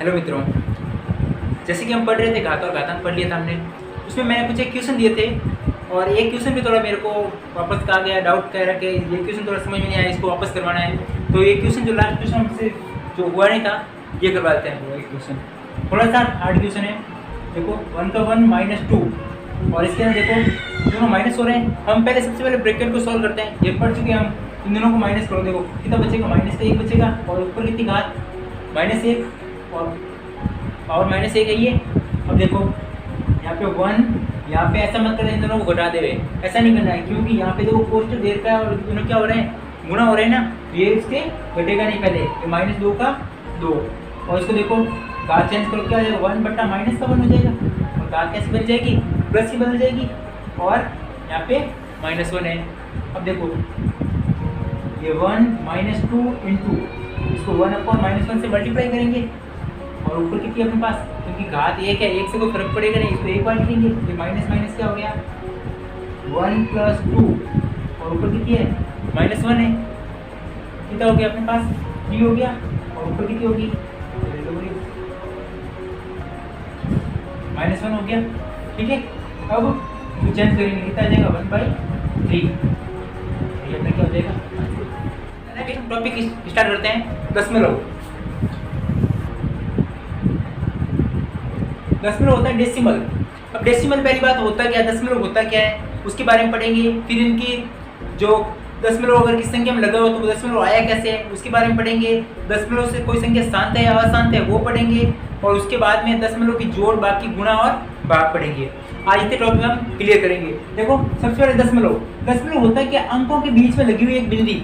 Hello मित्रों, जैसे कि हम पढ़ रहे थे घात और घातांक पढ़ लिया था हमने। उसमें मैंने कुछ एक क्वेश्चन दिए थे और एक क्वेश्चन भी थोड़ा मेरे को वापस कहा गया, डाउट कह रहा कि ये क्वेश्चन थोड़ा समझ में नहीं आया, इसको वापस करवाना है। तो ये क्वेश्चन जो लास्ट क्वेश्चन हमसे जो हुआ नहीं था ये करवाते हैं। वो एक क्वेश्चन थोड़ा सा हार्ड क्वेश्चन है। देखो 1 का 1 -2 और इसके अंदर देखो दोनों माइनस हो रहे हैं। हम पहले सबसे पहले ब्रैकेट को सॉल्व करते हैं। ये पढ़ चुके हैं हम, इन दोनों को माइनस करो। देखो कितना बचेगा, माइनस का 1 बचेगा और ऊपर कितनी घात -1 और पावर -1 है ये। अब देखो यहाँ पे 1, यहाँ पे ऐसा मत करें इन दोनों को घटा दे रहे, ऐसा नहीं करना है क्योंकि यहाँ पे देखो कोष्टक देर का है और दोनों क्या हो रहे हैं, गुणा हो रहे हैं ना। ये इसके घटेगा नहीं, पहले ये -2 का 2 और इसको देखो घात चेंज करो, क्या हो जाएगा 1 बटा माइनस का 1 हो जाएगा और घात कैसे बन जाएगी, प्लस की बदल जाएगी और यहाँ पे -1 है। अब देखो ये 1 -2 इंटू इसको 1/-1 से मल्टीप्लाई करेंगे और ऊपर कितनी है अपने पास, क्योंकि घात 1 है, 1 से कोई फर्क पड़ेगा नहीं, इसको एक बार लिखेंगे। ये माइनस माइनस क्या हो गया 1 + 2 और ऊपर कितनी है -1 है, कितना हो गया अपने पास 3 हो गया और ऊपर कितनी होगी -1 हो गया। ठीक है, अब चेंज करेंगे, कितना आ जाएगा 1/3। ये अपना क्या हो जाएगा। हम टॉपिक स्टार्ट करते हैं। दशमलव होता है डेसिमल। अब डेसिमल पहली बात होता क्या है, दशमलव होता क्या है उसके बारे में पढ़ेंगे। फिर इनकी जो दशमलव अगर किस संख्या में लगा हो तो दशमलव आया कैसे है उसके बारे में पढ़ेंगे। दशमलव से कोई संख्या शांत है या अशांत है वो पढ़ेंगे और उसके बाद में दशमलव की जोड़, बाकी गुणा और भाग पढ़ेंगे। आज इतने टॉपिक हम क्लियर करेंगे। देखो सबसे पहले दशमलव होता है कि अंकों के बीच में लगी हुई एक बिंदी,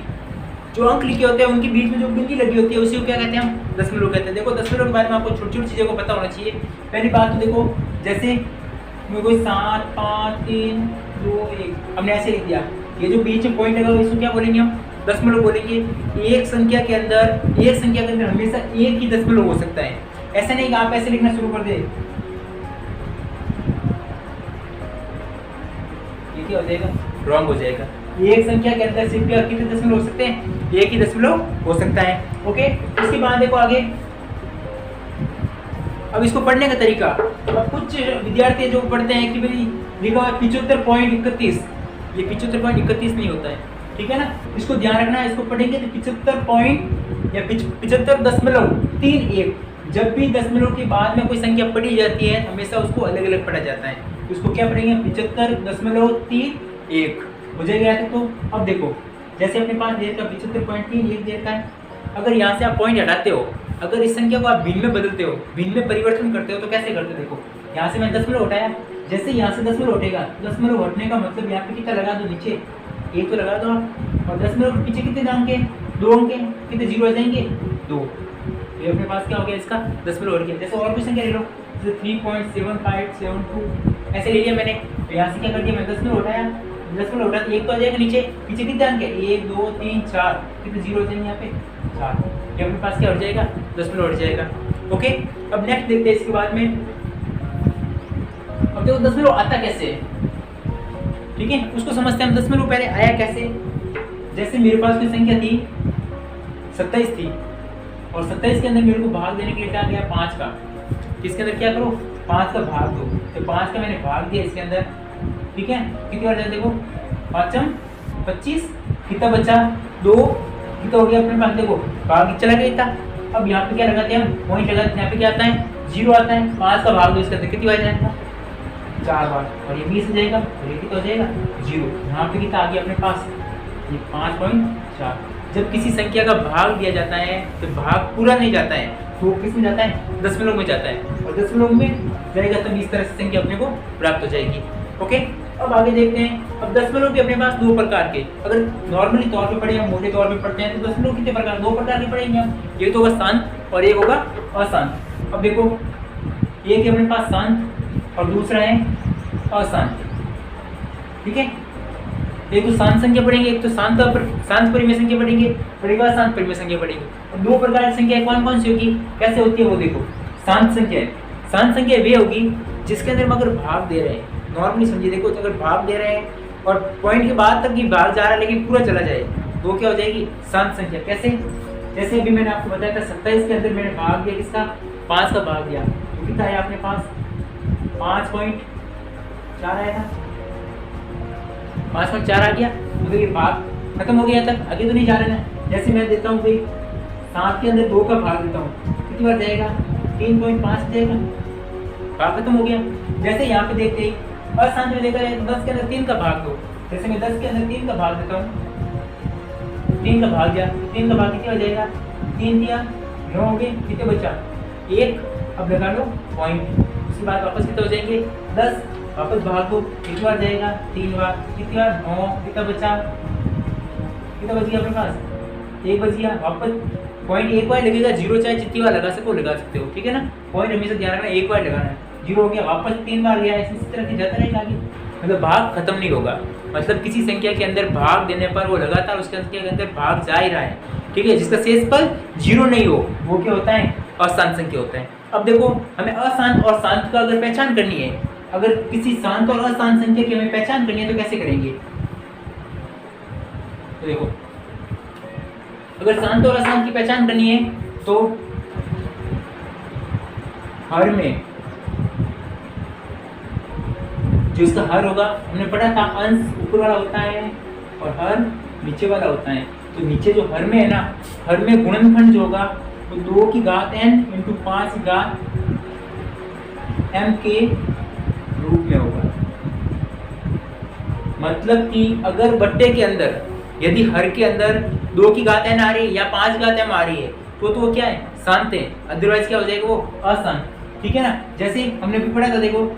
जो अंक लिखे होते हैं उनके बीच में जो बिंदी लगी होती है उसी को क्या कहते हैं, हम दशमलव कहते हैं। देखो दशमलव के बारे में आपको छोटी छोटी चीज़ों को पता होना चाहिए। पहली बात तो देखो जैसे कोई 7 5 3 2 1 हमने ऐसे लिख दिया, ये जो बीच में पॉइंट लगा हुआ इसको क्या बोलेंगे हम, दशमलव बोलेंगे। एक संख्या के अंदर हमेशा एक ही दशमलव हो सकता है, ऐसा नहीं कि आप ऐसे लिखना शुरू कर दे, ये क्या हो जाएगा, रॉन्ग हो जाएगा। एक संख्या के अंदर सिर्फ कितने दशमलव हो सकते हैं, एक ही दशमलव हो सकता है। ओके, इसके बाद देखो आगे, अब इसको पढ़ने का तरीका। अब कुछ विद्यार्थी जो पढ़ते हैं कि भाई लिखा हुआ 75.31, ये 75.31 नहीं होता है, ठीक है ना, इसको ध्यान रखना है। इसको पढ़ेंगे तो 75.31। जब भी दशमलव के बाद में कोई संख्या पढ़ी जाती है हमेशा उसको अलग अलग पढ़ा जाता है। उसको क्या पढ़ेंगे, 75.31 हो जाएगा। तो अब देखो जैसे अपने पास देर का 75.31 देर का है, अगर यहाँ से आप पॉइंट हटाते हो, अगर इस संख्या को आप भिन्न में बदलते हो, भिन्न में परिवर्तन करते हो तो कैसे करते हो। देखो यहाँ से मैं दशमलव हटाया, जैसे यहाँ से दशमलव हटेगा, दशमलव हटने का मतलब यहाँ पे कितना लगा दो, नीचे 1 तो लगा दो आप, और दशमलव के पीछे कितने अंक हैं, 2 अंक हैं, कितने 0 आ जाएंगे 2। ये अपने पास क्या हो गया, इसका दशमलव हट गया। जैसे और कोई संख्या ले लो, जैसे 3.7572 ऐसे ले लिया मैंने, तो यहाँ से क्या कर दिया, मैं दशमलव उठाया, दशमलव उठा 1 तो आ जाएगा नीचे, पीछे कितने अंक है 1 2 3 4, कितने 0 हो जाएंगे यहाँ पे 4। ये अपने पास क्या हट जाएगा, दशमलव हट जाएगा। ओके, अब नेक्स्ट देखते हैं इसके बाद में। अब देखो दशमलव आता कैसे है, ठीक है, उसको समझते हैं हम। दशमलव पहले आया कैसे, जैसे मेरे पास कोई संख्या थी 27 थी और 27 के अंदर मेरे को भाग देने के लिए क्या गया 5 का, इसके अंदर क्या करो 5 का भाग दो, तो 5 का मैंने भाग दिया इसके अंदर, ठीक है, कितनी बार जाए देखो 5 25, कितना बचा 2, कितना हो गया अपने पास, देखो भाग चला गया था। अब यहाँ पे क्या लगाते हैं हम, पॉइंट लगाते हैं, यहाँ पे क्या आता है 0 आता है, 5 का भाग दो इसके अंदर कितनी बार जाएगा 4 बार, और ये 20 हो जाएगा और ये कितना हो जाएगा 0। यहाँ पे कितना आ गया अपने पास, ये 5.4। जब किसी संख्या का भाग दिया जाता है तो भाग पूरा नहीं जाता है, तो किस में जाता है, दशमलव में जाता है, और दशमलव में जाएगा तो इस तरह से संख्या अपने को प्राप्त हो जाएगी। ओके, अब आगे देखते हैं। अब दशमलव भी अपने पास 2 प्रकार के, अगर नॉर्मली तौर पे पढ़े या मोटे तौर पे पढ़ते हैं तो दशमलव कितने प्रकार, 2 प्रकार के पढ़ेंगे हम, एक तो होगा शांत और एक होगा अशांत। अब देखो एक है अपने पास शांत और दूसरा है अशांत, ठीक है, एक तो शांत संख्या पढ़ेंगे, एक तो शांत परिमेय संख्या पढ़ेंगे और एक अशांत परिमेय संख्या पढ़ेंगे। और 2 प्रकार की संख्या कौन कौन सी होगी, कैसे होती है वो देखो। शांत संख्या वे होगी जिसके अंदर हम अगर भाग दे रहे हैं, नॉर्मली समझिए, देखो तो अगर भाग दे रहे हैं और पॉइंट के बाद तक ही भाग जा रहा है लेकिन पूरा चला जाए तो क्या हो जाएगी शांत संख्या। कैसे, जैसे अभी मैंने आपको बताया था 27 के अंदर मैंने भाग दिया किसका 5 का भाग दिया तो कितना आया अपने पास 5.4 आया था, 5.4 आ गया। तो ये भाग खत्म हो गया तक, आगे तो नहीं जा रहे ना। जैसे मैं देता हूँ भाई 7 के अंदर 2 का भाग देता हूँ, कितनी बार जाएगा 3.5 जाएगा, भाग खत्म हो गया। जैसे यहाँ पे देखते ही अशांत में देखा जाए तो 10 के अंदर 3 का भाग दो, जैसे मैं 10 के अंदर 3 का भाग देता हूँ, 3 का भाग दिया, 3 का भाग कितना हो जाएगा 3 दिया 9 हो गए, कितने बचा 1, अब लगा लो पॉइंट, उसके बाद वापस कितने हो जाएंगे 10, वापस भाग दो, कितनी बार जाएगा 3 बार, कितनी बार 9, कितना बचा, कितना बच गया अपने पास 1 बच गया। वापस पॉइंट एक बार लगेगा, 0 चाहे जितनी बार लगा सको लगा सकते हो, ठीक है ना। पॉइंट हमेशा ध्यान रखना, एक बार लगाना है, 0 हो गया, वापस 3 बार गया, इसी तरह से जाता रहेगा आगे, मतलब भाग खत्म नहीं होगा। मतलब किसी संख्या के अंदर भाग देने पर वो लगातार उस संख्या के अंदर भाग जा ही रहा है, ठीक है, जिसका शेषफल 0 नहीं हो वो क्या होता है अशांत संख्या होता है। अब देखो हमें अशांत और शांत का अगर पहचान करनी है, अगर किसी शांत और अशांत संख्या की हमें पहचान करनी है तो कैसे करेंगे। तो देखो अगर शांत और अशांत की पहचान करनी है तो हर में जो इसका हर होगा, हमने पढ़ा था अंश ऊपर वाला होता है और हर नीचे वाला होता है। तो नीचे जो हर में है ना, हर में गुणनखंड जो होगा वो 2 की घात n इंटू 5 की घात m के रूप में होगा। मतलब कि अगर बट्टे के अंदर यदि हर के अंदर 2 की घात n आ रही है या 5 घात m आ रही है तो वो क्या है शांत है, अदरवाइज क्या हो जाएगा वो अशांत, ठीक है ना। जैसे हमने भी पढ़ा था, देखो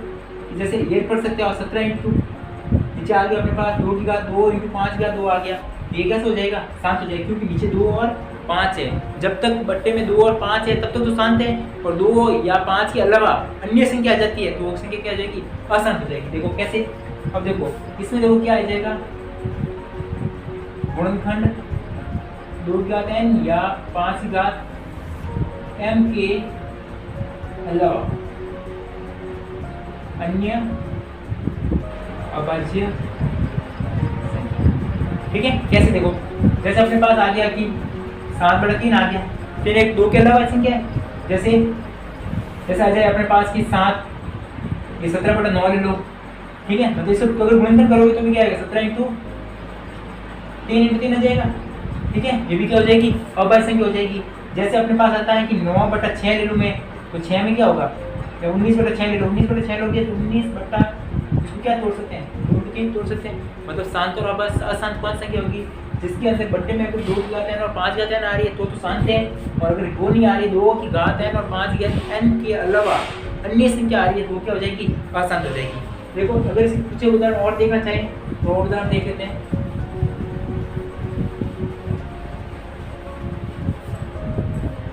जैसे ये पढ़ सकते हो 17 इंटू नीचे आ गया अपने पास 2 की घात 2 इंटू 5 की घात 2 आ गया, ये कैसे हो जाएगा शांत हो जाएगा, क्योंकि नीचे 2 और 5 है। जब तक बट्टे में 2 और 5 है तब तक तो शांत है, और 2 या 5 के अलावा अन्य संख्या आ जाती है तो वो संख्या क्या आ जाएगी अशांत हो जाएगी। देखो कैसे, अब देखो इसमें देखो क्या आ जाएगा गुणनखंड 2 की घात n या 5 की घात m के अलावा अन्य अभाज्य, ठीक है। कैसे देखो, जैसे अपने पास आ गया कि 7/3 आ गया, फिर एक 2 के अलावा संख्या है, जैसे आ जाए अपने पास कि 7, ये 17/9 ले लो, ठीक है। मतलब इसे अगर गुणनखंड करोगे तो भी क्या आएगा 17 इंटू 3 इंटू 3 आ जाएगा, ठीक है। ये भी क्या हो जाएगी अभाज्य संख्या हो जाएगी। जैसे अपने पास आता है कि 9/6 ले लूँ मैं, तो 6 में क्या होगा 19/6 ले लो, 19/6 लोगे तो 19 बट्टा इसको क्या तोड़ सकते हैं 2 3 तोड़ सकते हैं। मतलब शांत और अशांत कौन संख्या होगी जिसके अंदर बट्टे में कोई 2 की घात n और 5 की घात n आ रही है तो शांत है, और अगर वो नहीं आ रही 2 की घात n और 5 की घात n के अलावा अन्य संख्या आ रही है तो क्या हो जाएगी अशांत हो जाएगी। देखो अगर इसे कुछ उदाहरण और देखना चाहें तो और उदाहरण देख लेते हैं।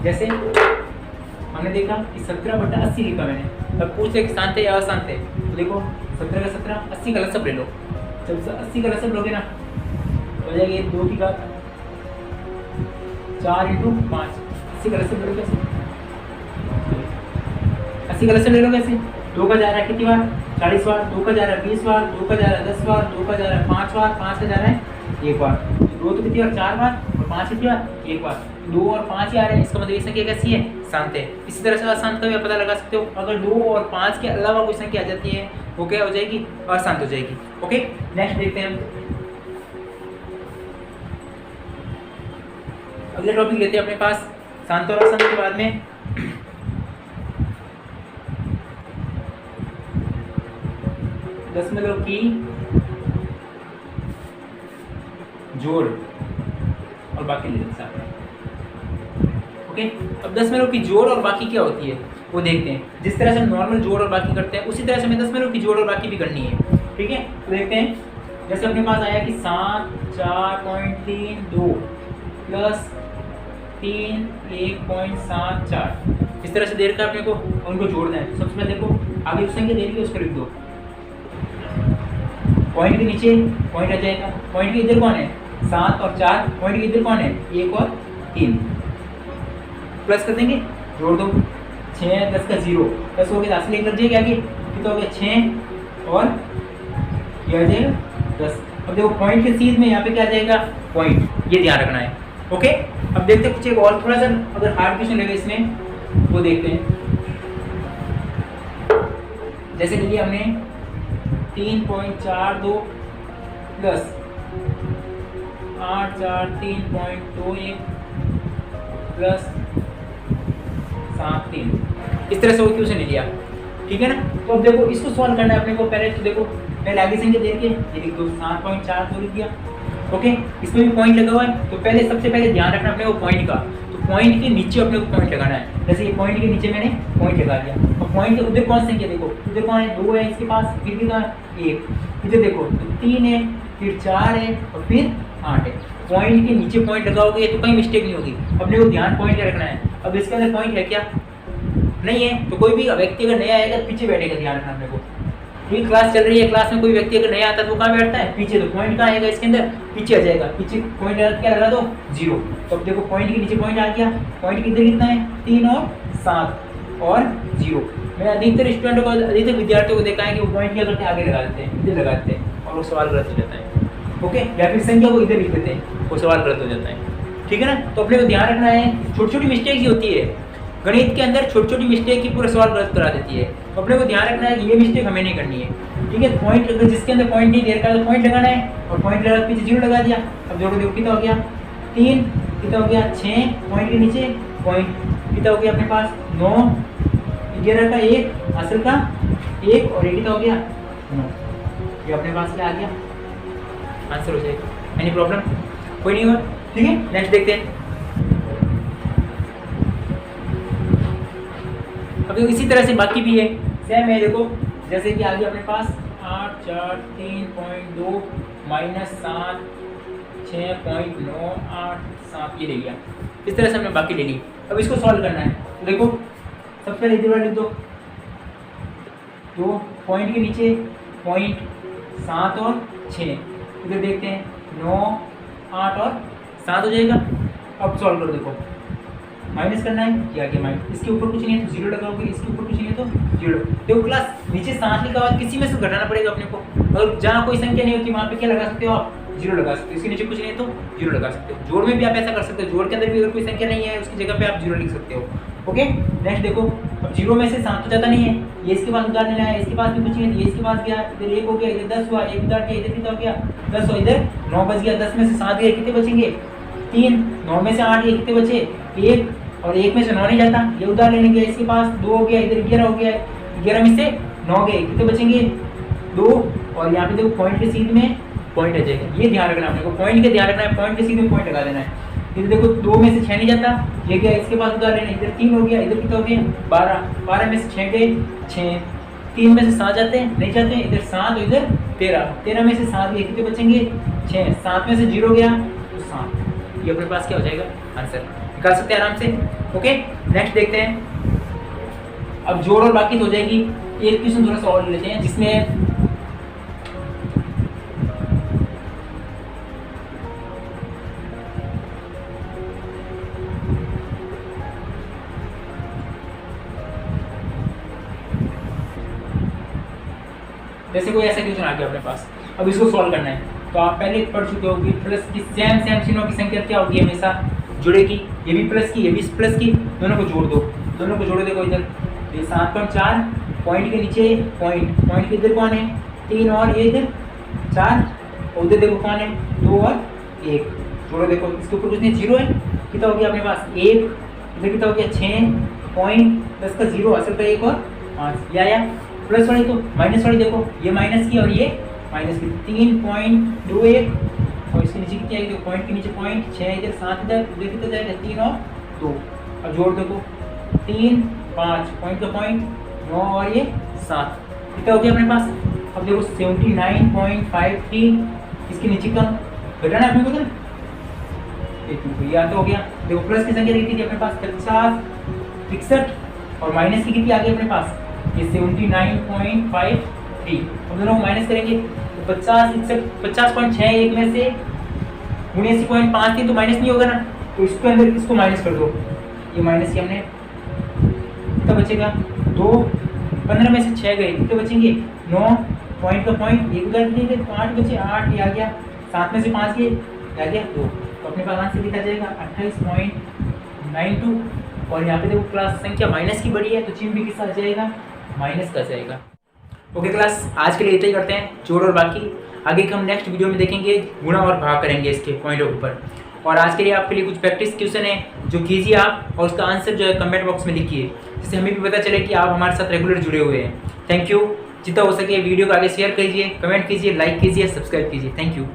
जैसे हमने देखा कि 17/80 लिखा मैंने, अब पूछ ले कि शांत है या अशांत है, तो देखो 17 का 17 80 का लसब ले लो, जब 80 का लसब लोगे ना तो हो जाएगा 2 की घात 4 इंटू 5, 80 का लसब ले लो कैसे, 80 का लसब ले लो कैसे, 2 का जा रहा है कितनी बार 40 बार, 2 का जा रहा है 20 बार, 2 का जा रहा है 10 बार, 2 का जा रहा है 5 बार, 5 का जा रहा है 1 बार, 2 तो कितनी बार 4 बार और 5 कितनी बार 1 बार, 2 और 5 ही आ रहे हैं, इसका मतलब ये संख्या कैसी है शांत है। इसी तरह से अशांत का भी आप पता लगा सकते हो, अगर 2 और 5 के अलावा कोई संख्या आ जाती है वो क्या हो जाएगी अशांत हो जाएगी। ओके नेक्स्ट देखते हैं हम अगले टॉपिक लेते हैं अपने पास शांत और अशांत के बाद में दशमलव की जोड़ और बाकी ले सकते हैं। ओके अब दशमलव की जोड़ और बाकी क्या होती है वो देखते हैं। जिस तरह से हम नॉर्मल जोड़ और बाकी करते हैं उसी तरह से हमें दशमलव की जोड़ और बाकी भी करनी है, ठीक है। तो देखते हैं जैसे अपने पास आया कि 7 4.32 प्लस 3 1.74 इस तरह से दे रखा है अपने को, उनको जोड़ना है। तो सबसे पहले देखो आगे जो संख्या दे रही है उसको लिख दो, पॉइंट के नीचे पॉइंट आ जाएगा, पॉइंट के इधर कौन है 7 और 4, पॉइंट के इधर कौन है 1 और 3, प्लस कर देंगे जोड़ दो 6 10 का 0 प्लस हो गया 10 लेकर जाएगा आगे कितना हो गया 6 और ये आ जाएगा 10। अब देखो पॉइंट के सीध में यहाँ पे क्या आ जाएगा पॉइंट, ये ध्यान रखना है। ओके अब देखते हैं कुछ एक और थोड़ा सा अगर हार्ड क्वेश्चन लगे इसमें वो देखते हैं। जैसे ले लिया हमने 3.42 प्लस 843.21 प्लस 73, इस तरह से वो क्वेश्चन ले लिया, ठीक है ना। तो अब देखो इसको सॉल्व करना है अपने को। पहले तो देखो पहले आगे संख्या दे के ये लिख दो, 7.42 लिख दिया, ओके। इसमें भी पॉइंट लगा हुआ है, तो पहले सबसे पहले ध्यान रखना अपने को पॉइंट का। तो पॉइंट के नीचे अपने को पॉइंट लगाना है, जैसे ये पॉइंट के नीचे मैंने पॉइंट लगा दिया। और पॉइंट के उधर कौन संख्या देखो, उधर कौन है, 2 है इसके पास, फिर भी कहाँ 1, इधर देखो तो 3 है, फिर 4 है और फिर 8 है। पॉइंट के नीचे पॉइंट लगाओगे तो कहीं मिस्टेक नहीं होगी, अपने को ध्यान पॉइंट का रखना है। अब इसके अंदर पॉइंट है क्या, नहीं है, तो कोई भी व्यक्ति अगर नया आएगा पीछे बैठेगा, ध्यान रखना अपने को। ये क्लास चल रही है, क्लास में कोई व्यक्ति अगर नया आता है तो कहाँ बैठता है, पीछे। तो पॉइंट कहाँ आएगा इसके अंदर, पीछे आ जाएगा, पीछे पॉइंट क्या लगा दो, 0। तो अब देखो पॉइंट के नीचे पॉइंट आ गया, पॉइंट किधर कितना है, 3 और 7 और 0। मैं अधिकतर स्टूडेंटों को, अधिकतर विद्यार्थियों को देखा है कि वो पॉइंट क्या करते हैं, आगे लगा देते हैं, इधर लगा देते हैं और वो सवाल गलत हो जाता है, ओके। या फिर संख्या को इधर लिख देते हैं, वो सवाल गलत हो जाता है, ठीक है ना। तो अपने को ध्यान रखना है, छोटी छोटी मिस्टेक ही होती है गणित के अंदर, छोटी छोटी मिस्टेक की पूरा सवाल गलत करा देती है। तो अपने को ध्यान रखना है कि ये मिस्टेक हमें नहीं करनी है, ठीक है। पॉइंट अगर जिसके अंदर पॉइंट नहीं दे रखा है तो पॉइंट लगाना है, और पॉइंट लगा पीछे 0 लगा दिया। अब जोड़ो देखो कितना हो गया, 3, कितना हो गया 6, पॉइंट के नीचे पॉइंट कितना हो गया अपने पास 9, 11 का 1, असल का 1 और ये कितना हो गया 9। ये अपने पास क्या आ गया, आंसर हो जाएगा। एनी प्रॉब्लम, कोई नहीं हुआ, ठीक है। नेक्स्ट देखते हैं। अब देखो इसी तरह से बाकी भी है, सेम है। देखो जैसे कि आगे अपने पास 8 4 3.2 माइनस 7 6.9 8 7 ये ले लिया, इस तरह से हमने बाकी ले ली। अब इसको सॉल्व करना है, तो देखो सबसे पहले इधर लिख दो, तो पॉइंट के नीचे पॉइंट 7 और 6, इधर देखते हैं 9 8 और 7 हो जाएगा। अब सॉल्व करो, देखो माइनस करना है, ये आ गया माइनस, इसके ऊपर कुछ नहीं है तो 0 लगाओगे, इसके ऊपर कुछ नहीं है तो 0। देखो क्लास नीचे 7 लिखा हुआ, किसी में से घटाना पड़ेगा अपने को। और जहाँ कोई संख्या नहीं होती वहाँ पे क्या लगा सकते हो आप, 0 लगा सकते हो। इसके नीचे कुछ नहीं है तो 0 लगा सकते हो। जोड़ में भी आप ऐसा कर सकते हो, जोड़ के अंदर भी अगर कोई संख्या नहीं है उसकी जगह पे आप 0 लिख सकते हो, ओके। नेक्स्ट देखो, अब 0 में से 7 तो जाता नहीं है, ये इसके पास उधार लेना है, इसके पास भी कुछ नहीं है, ये इसके पास गया, इधर 1 हो गया, इधर 10 हुआ, 1 उधार गया, इधर कितना हो गया 10 हुआ, इधर 9 बच गया, 10 में से 7 गए, कितने बचेंगे 3, 9 में से 8 गए, कितने बचे 1, और 1 में से 9 नहीं जाता, ये उधार लेने गया, इसके पास 2 हो गया, इधर 11 हो गया, 11 में से 9 गए, कितने बचेंगे 2, और यहाँ पे देखो पॉइंट के सीध में पॉइंट आ जाएगा। ये ध्यान रखना आपने को, पॉइंट के ध्यान रखना है, पॉइंट के सीधे पॉइंट लगा देना है। इधर देखो 2 में से 6 नहीं जाता, ये गया, इसके पास उधार लेना, इधर 3 हो गया, इधर कितना हो गया 12, 12 में से 6 गए 6, 3 में से 7 जाते हैं नहीं जाते, इधर 7 और इधर 13, 13 में से 7 गए, कितने बचेंगे 6, 7 में से 0 गया तो 7। ये अपने पास क्या हो जाएगा आंसर, निकाल सकते हैं आराम से, ओके। नेक्स्ट देखते हैं, अब जोड़ और बाकी तो हो जाएगी। एक क्वेश्चन थोड़ा सा और लेते हैं जिसमें जैसे कोई ऐसा क्वेश्चन आ गया अपने पास, अब इसको सॉल्व करना है। तो आप पहले पढ़ चुके हो कि प्लस की सेम चिन्हों की संख्या क्या होगी, हमेशा जुड़ेगी। ये भी प्लस की, ये भी प्लस की, दोनों को जोड़ दो, दोनों को जोड़ देखो इधर ये 7.4, पॉइंट के नीचे पॉइंट, पॉइंट के इधर कौन है 3 और ये इधर 4, और उधर देखो कौन है 2 और 1, जोड़ो देखो, इसके ऊपर कुछ नहीं 0 है, कितना हो गया अपने पास 1, इधर कितना हो गया 6 पॉइंट, प्लस का 0 असल का 1 और 5, या प्लस वाली तो माइनस वाली देखो, ये माइनस की और ये माइनस की, 3.21, और इसके नीचे कितनी आएगी, पॉइंट के नीचे पॉइंट 6 इधर 7 इधर कितना जाएगा 3 और 2, अब जोड़ देखो 3 5 पॉइंट का पॉइंट 9 और ये 7, कितना हो गया अपने पास। अब देखो 79.53, इसके नीचे का घटाना अपने को, ये आता हो गया। देखो प्लस की संख्या कितनी थी अपने पास 50 61, और माइनस की कितनी आ गई अपने पास ये 79.53। हम दोनों को माइनस करेंगे तो 50.61 में से 79.5 थी तो माइनस नहीं होगा ना, तो इसके अंदर इसको माइनस कर दो, ये माइनस किया हमने, कितना बचेगा 2, 15 में से 6 गए, कितने बचेंगे 9, पॉइंट का पॉइंट एक उधर कितने थे 8 बचे, 8 ये आ गया, 7 में से 5 गए आ गया 2, तो अपने पास आंसर कितना जाएगा 28.92। और यहाँ पे देखो क्लास संख्या माइनस की बड़ी है तो चिन्ह भी किसका आ जाएगा माइनस का जाएगा। ओके क्लास, आज के लिए इतना ही करते हैं, जोड़ और बाकी आगे के हम नेक्स्ट वीडियो में देखेंगे, गुणा और भाग करेंगे इसके पॉइंटों के ऊपर। और आज के लिए आपके लिए कुछ प्रैक्टिस क्वेश्चन है जो कीजिए आप, और उसका आंसर जो है कमेंट बॉक्स में लिखिए, जिससे हमें भी पता चले कि आप हमारे साथ रेगुलर जुड़े हुए हैं। Thank you. जितना हो सके वीडियो को आगे शेयर कीजिए, कमेंट कीजिए, लाइक कीजिए, सब्सक्राइब कीजिए। Thank you.